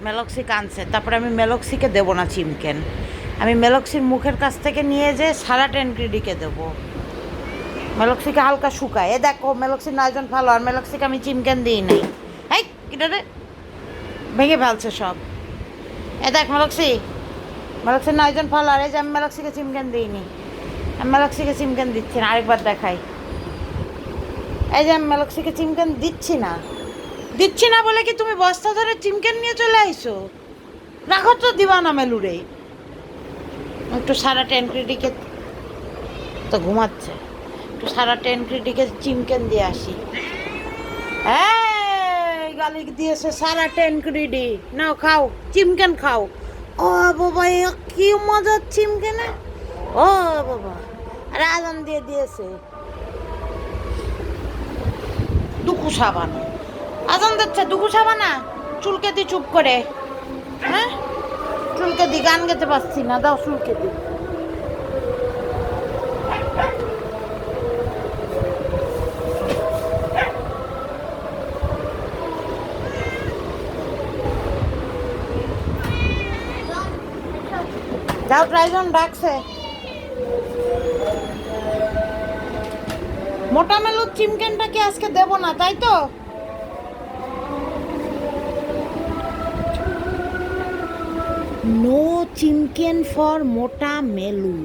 মেলক্সিক আনছে, তারপরে আমি মেলক্সিকে দেবো না চিমকেন, আমি মেলক্সির মুখের কাছ থেকে নিয়ে যে সারা টেনক্রিডিকে দেবো। মেলক্সিকে হালকা শুকায়, এ দেখো মেলক্সির 9 জন ভালো, আর মেলক্সিকে আমি চিমকেন দিই নাই। এই কিটা রে, ভেঙে ফেলছে সব। এ দেখ মেলক্সি, মেলক্সির 9 জন ভালো, আর এই যে আমি মেলক্সিকে চিমকেন দিইনি, আমি মেলক্সিকে চিমকেন দিচ্ছি না। আরেকবার দেখাই, এই যে আমি মেলক্সিকে চিমকেন দিচ্ছি না, দিচ্ছি না বলে কি তুমি বস্তা ধরে চিমকেন নিয়ে চলে আইসো? রাখো তো, দিবা না মেলুরে। একটু সারা টেনক্রিডিকে, তো ঘুমাচ্ছে, একটু সারা টেনক্রিডিকে চিমকেন দিয়ে আসি। এই গালি দিয়েছে সারা টেনক্রিডি, নাও খাও চিমকেন খাও। ও বাবা, কি মজার চিমকেনে, ও বাবা, আরে আজান দিয়ে দিয়েছে। দুকু সাবানা, আজান দিচ্ছে, দুকু সাবানা, চুলকে দি চুপ করে। হ্যাঁ চুলকে দি, গান গেতে পারছি না, দাও চুলকে দি। যাও, ট্রাইজন ডাকছে। মোটা মেলুর চিমকেনটা কি আজকে দেবো না, তাই তো? নো চিমকেন ফর মোটা মেলু।